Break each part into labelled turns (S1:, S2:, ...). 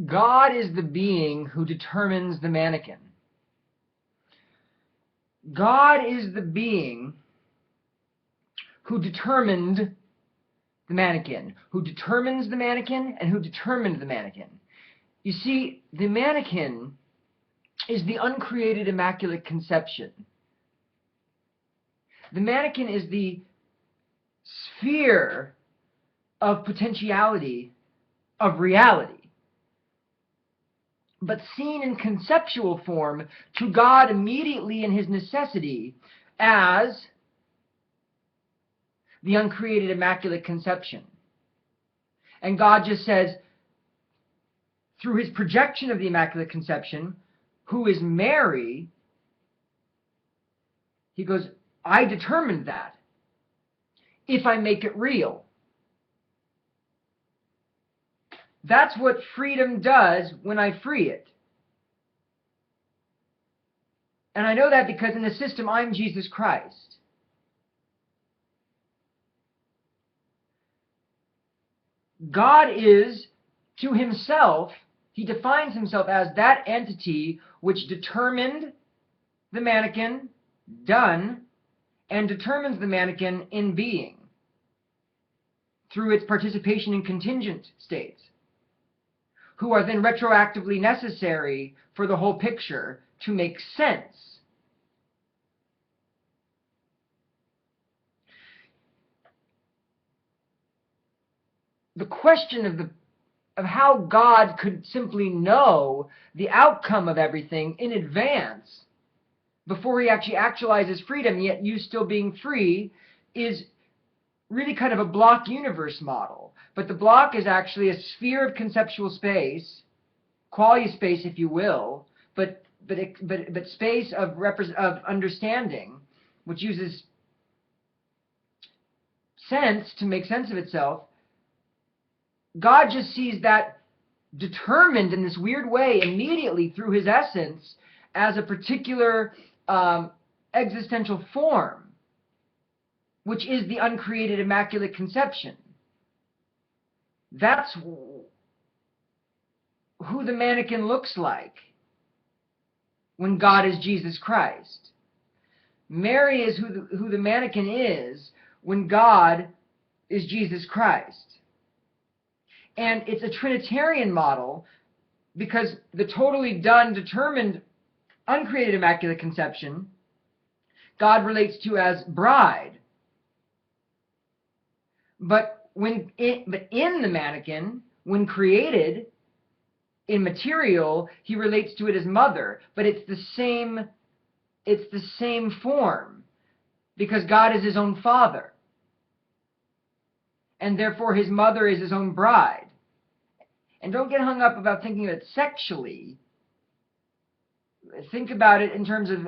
S1: God is the being who determines the mannequin. God is the being who determined the mannequin, who determines the mannequin, and who determined the mannequin. You see, the mannequin is the uncreated Immaculate Conception. The mannequin is the sphere of potentiality, of reality, but seen in conceptual form to God immediately in his necessity as the uncreated Immaculate Conception. And God just says, through his projection of the Immaculate Conception, who is Mary, he goes, I determined that, if I make it real. That's what freedom does when I free it. And I know that because in the system, I'm Jesus Christ. God is, to himself, he defines himself as that entity which determined the mannequin, done, and determines the mannequin in being through its participation in contingent states, who are then retroactively necessary for the whole picture to make sense. The question of how God could simply know the outcome of everything in advance before he actually actualizes freedom, yet you still being free, is really kind of a block universe model. But the block is actually a sphere of conceptual space, quality space, if you will, but space of understanding, which uses sense to make sense of itself. God just sees that determined in this weird way immediately through his essence as a particular existential form, which is the uncreated Immaculate Conception. That's who the mannequin looks like when God is Jesus Christ. Mary is who the mannequin is when God is Jesus Christ. And it's a Trinitarian model because the totally done, determined, uncreated Immaculate Conception, God relates to as bride. But in the mannequin, when created in material, he relates to it as mother. But it's the same form because God is his own father. And therefore his mother is his own bride. And don't get hung up about thinking of it sexually. Think about it in terms of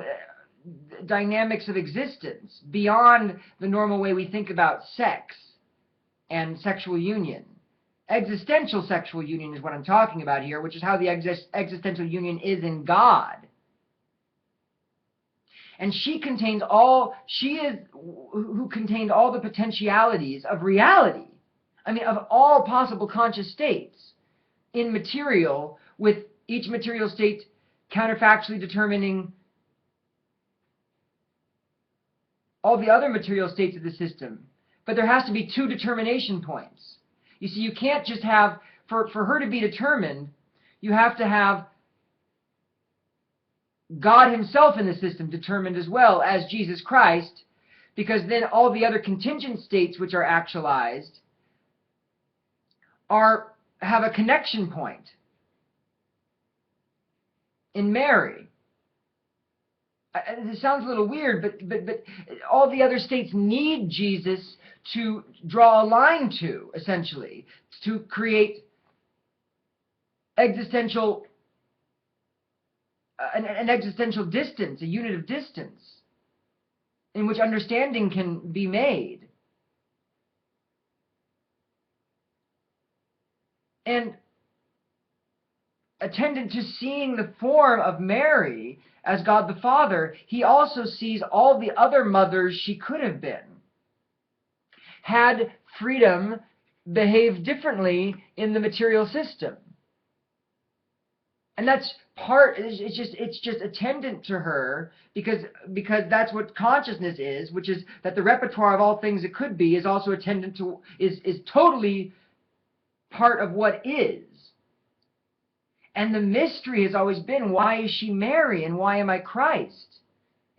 S1: dynamics of existence beyond the normal way we think about sex and sexual union. Existential sexual union is what I'm talking about here, which is how the existential union is in God. And she is who contained all the potentialities of reality. I mean, of all possible conscious states in material, with each material state counterfactually determining all the other material states of the system. But there has to be two determination points. You see, you can't just have, for her to be determined, you have to have God himself in the system determined as well as Jesus Christ, because then all the other contingent states which are actualized have a connection point in Mary. It sounds a little weird, but all the other states need Jesus to draw a line to, essentially, to create existential an existential distance, a unit of distance in which understanding can be made. And attendant to seeing the form of Mary as God the Father, he also sees all the other mothers she could have been, had freedom behaved differently in the material system. And that's it's just attendant to her because that's what consciousness is, which is that the repertoire of all things it could be is also attendant to, is totally part of what is. And the mystery has always been, why is she Mary and why am I Christ?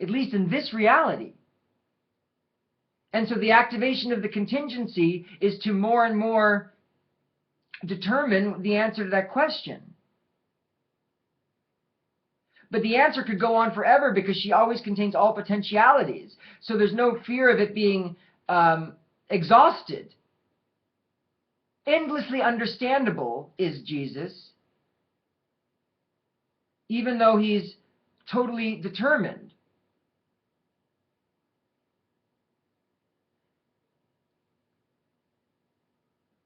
S1: At least in this reality. And so the activation of the contingency is to more and more determine the answer to that question. But the answer could go on forever because she always contains all potentialities. So there's no fear of it being exhausted. Endlessly understandable is Jesus, even though he's totally determined.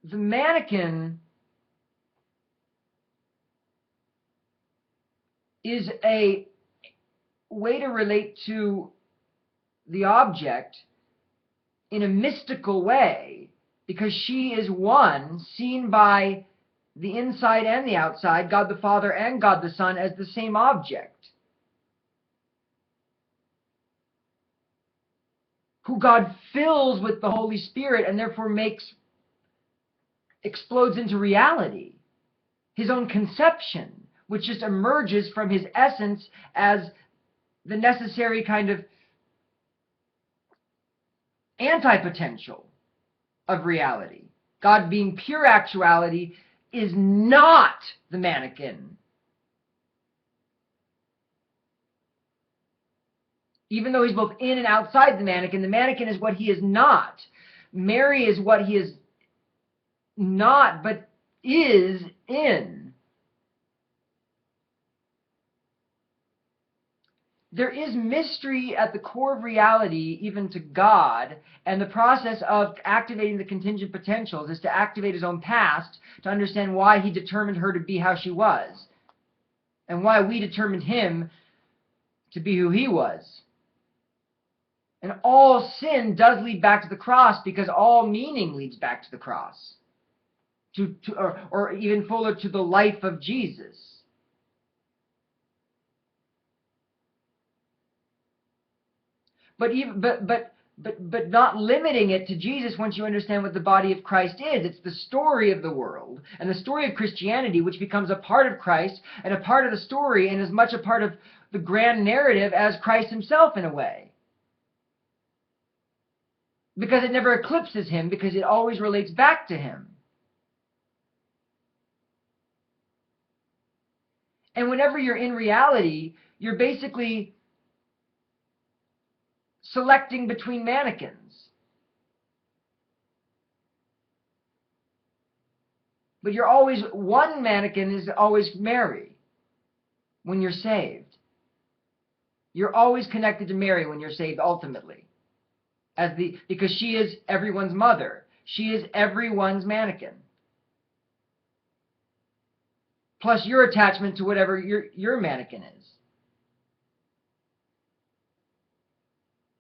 S1: The mannequin is a way to relate to the object in a mystical way, because she is one, seen by the inside and the outside, God the Father and God the Son, as the same object, who God fills with the Holy Spirit and therefore explodes into reality, his own conception, which just emerges from his essence as the necessary kind of anti-potential of reality. God being pure actuality is not the mannequin. Even though he's both in and outside the mannequin is what he is not. Mary is what he is not, but is in. There is mystery at the core of reality, even to God, and the process of activating the contingent potentials is to activate his own past to understand why he determined her to be how she was, and why we determined him to be who he was. And all sin does lead back to the cross, because all meaning leads back to the cross, or even fuller, to the life of Jesus. But not limiting it to Jesus. Once you understand what the body of Christ is, it's the story of the world and the story of Christianity, which becomes a part of Christ and a part of the story, and as much a part of the grand narrative as Christ himself, in a way. Because it never eclipses him, because it always relates back to him. And whenever you're in reality, you're basically selecting between mannequins. But you're always, one mannequin is always Mary when you're saved. You're always connected to Mary when you're saved, ultimately. Because she is everyone's mother. She is everyone's mannequin. Plus your attachment to whatever your mannequin is.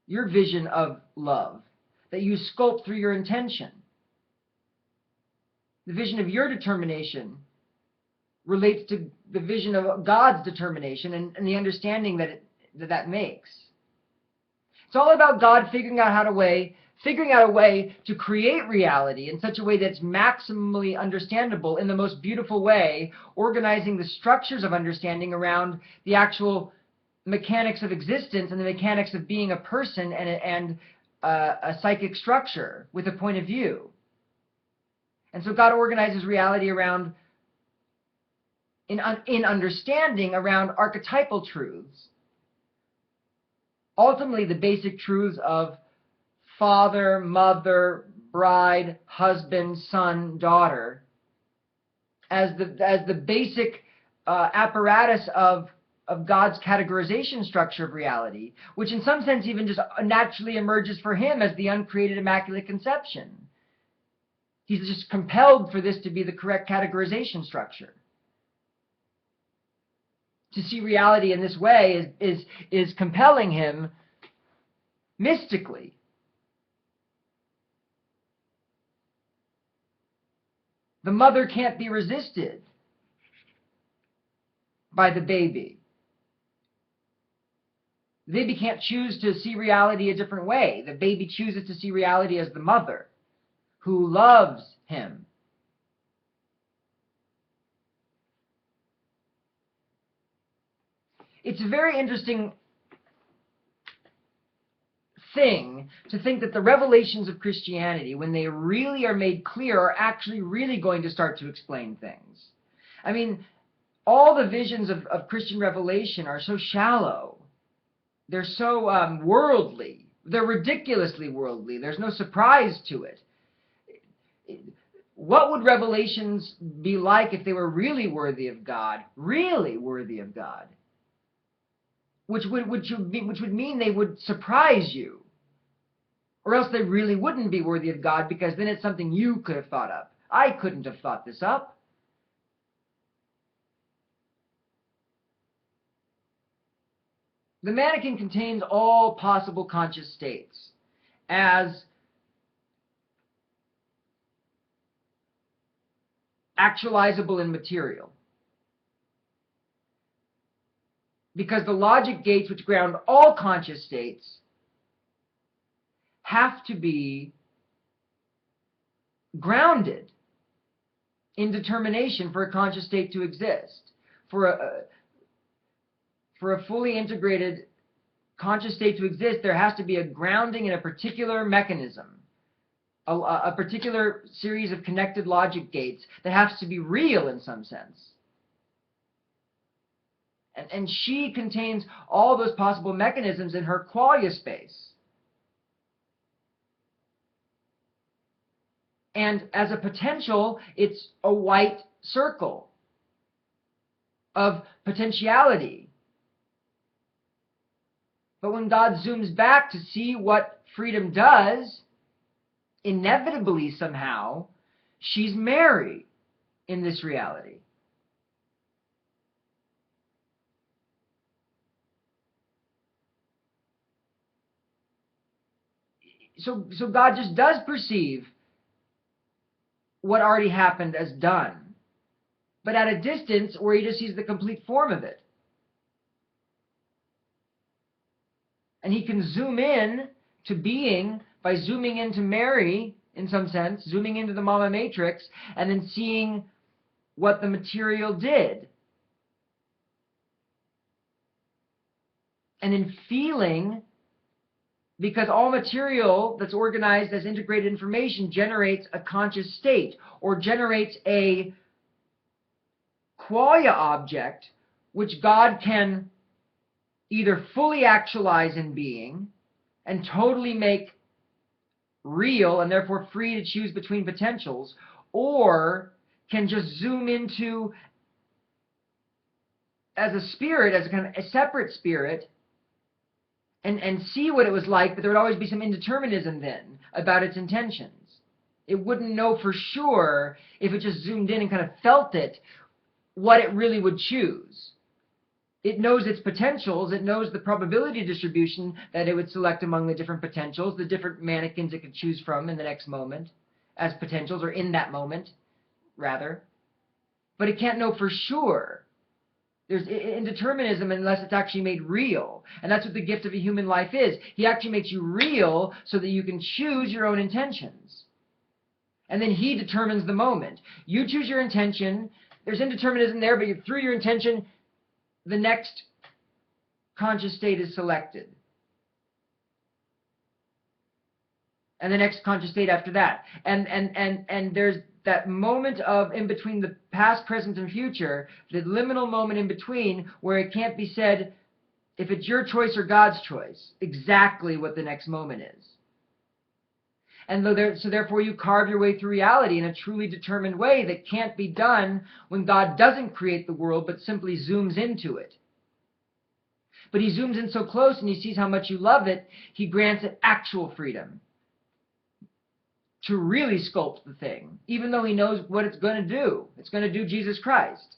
S1: Your vision of love that you sculpt through your intention. The vision of your determination relates to the vision of God's determination and the understanding that makes. It's all about God figuring out a way to create reality in such a way that's maximally understandable in the most beautiful way, organizing the structures of understanding around the actual mechanics of existence and the mechanics of being a person and a psychic structure with a point of view. And so God organizes reality around, in understanding, around archetypal truths. Ultimately, the basic truths of father, mother, bride, husband, son, daughter, as the basic apparatus of God's categorization structure of reality, which in some sense even just naturally emerges for him as the uncreated Immaculate Conception. He's just compelled for this to be the correct categorization structure. To see reality in this way is compelling him mystically. The mother can't be resisted. by the baby. The baby can't choose to see reality a different way. The baby chooses to see reality as the mother who loves him. It's a very interesting thing to think that the revelations of Christianity, when they really are made clear, are actually really going to start to explain things. I mean, all the visions of Christian revelation are so shallow. They're so worldly. They're ridiculously worldly. There's no surprise to it. What would revelations be like if they were really worthy of God? Really worthy of God? Which would mean they would surprise you. Or else they really wouldn't be worthy of God, because then it's something you could have thought up. I couldn't have thought this up. The mannequin contains all possible conscious states as actualizable in material. Because the logic gates which ground all conscious states have to be grounded in determination for a conscious state to exist. For a fully integrated conscious state to exist, there has to be a grounding in a particular mechanism, a particular series of connected logic gates that has to be real in some sense. And she contains all those possible mechanisms in her qualia space. And as a potential, it's a white circle of potentiality. But when God zooms back to see what freedom does, inevitably somehow, she's Mary in this reality. So God just does perceive what already happened as done, but at a distance where he just sees the complete form of it. And he can zoom in to being by zooming into Mary, in some sense, zooming into the mama matrix, and then seeing what the material did. And in feeling, because all material that's organized as integrated information generates a conscious state, or generates a qualia object which God can either fully actualize in being and totally make real and therefore free to choose between potentials, or can just zoom into as a spirit, as a kind of a separate spirit, and see what it was like, but there would always be some indeterminism then about its intentions. It wouldn't know for sure, if it just zoomed in and kind of felt it, what it really would choose. It knows its potentials, it knows the probability distribution that it would select among the different potentials, the different mannequins it could choose from in the next moment as potentials, or in that moment, rather. But it can't know for sure. There's indeterminism unless it's actually made real. And that's what the gift of a human life is. He actually makes you real so that you can choose your own intentions. And then he determines the moment. You choose your intention. There's indeterminism there, but through your intention, the next conscious state is selected. And the next conscious state after that. And there's that moment of in between the past, present, and future, the liminal moment in between, where it can't be said if it's your choice or God's choice, exactly what the next moment is. And so therefore you carve your way through reality in a truly determined way that can't be done when God doesn't create the world, but simply zooms into it. But he zooms in so close and he sees how much you love it, he grants it actual freedom to really sculpt the thing, even though he knows what it's going to do. It's going to do Jesus Christ.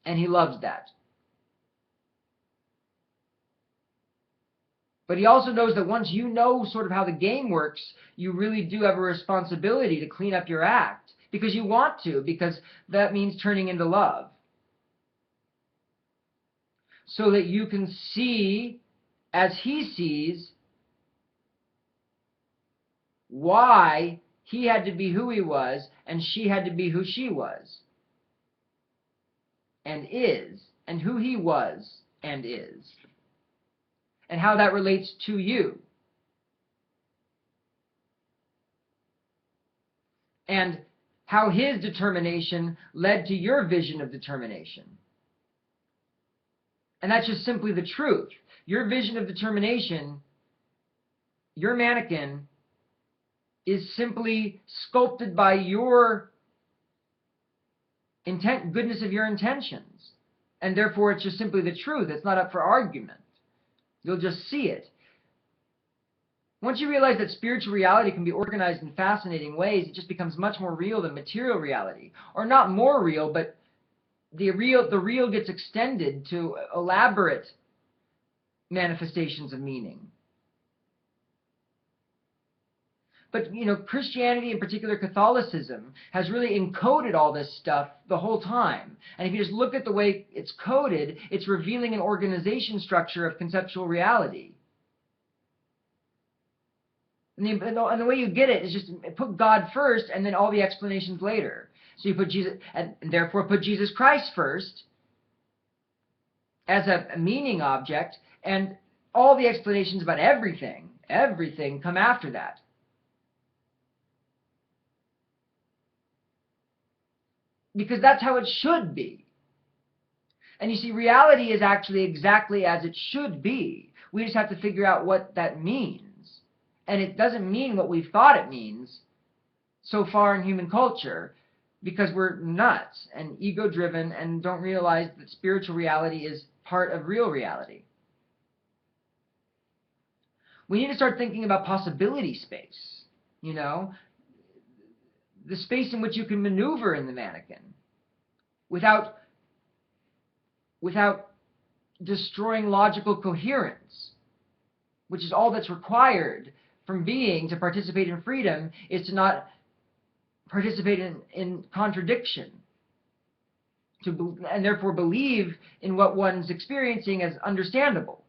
S1: And he loves that. But he also knows that once you know sort of how the game works, you really do have a responsibility to clean up your act. Because you want to, because that means turning into love. so that you can see as he sees why he had to be who he was and she had to be who she was and is, and who he was and is, and how that relates to you. And how his determination led to your vision of determination. And that's just simply the truth. Your vision of determination, your mannequin, is simply sculpted by your intent, goodness of your intentions. And therefore, it's just simply the truth. It's not up for argument. You'll just see it. Once you realize that spiritual reality can be organized in fascinating ways, it just becomes much more real than material reality. Or not more real, but the real gets extended to elaborate manifestations of meaning. But, Christianity, in particular Catholicism, has really encoded all this stuff the whole time. And if you just look at the way it's coded, it's revealing an organization structure of conceptual reality. And the way you get it is just put God first and then all the explanations later. So you put Jesus, and therefore put Jesus Christ first as a meaning object, and all the explanations about everything come after that. Because that's how it should be. And you see, reality is actually exactly as it should be. We just have to figure out what that means. And it doesn't mean what we've thought it means so far in human culture, because we're nuts and ego-driven and don't realize that spiritual reality is part of real reality. We need to start thinking about possibility space, the space in which you can maneuver in the mannequin without destroying logical coherence, which is all that's required from being to participate in freedom, is to not participate in contradiction, and therefore believe in what one's experiencing as understandable.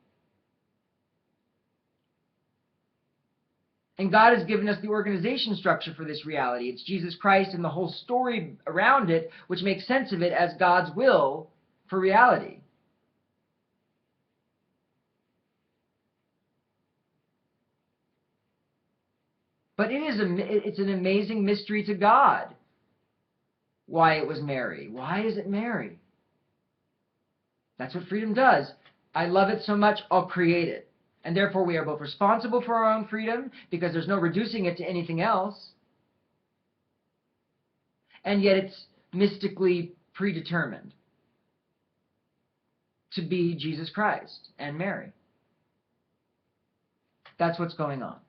S1: And God has given us the organization structure for this reality. It's Jesus Christ and the whole story around it, which makes sense of it as God's will for reality. But it's an amazing mystery to God why it was Mary. Why is it Mary? That's what freedom does. I love it so much, I'll create it. And therefore we are both responsible for our own freedom, because there's no reducing it to anything else. And yet it's mystically predetermined to be Jesus Christ and Mary. That's what's going on.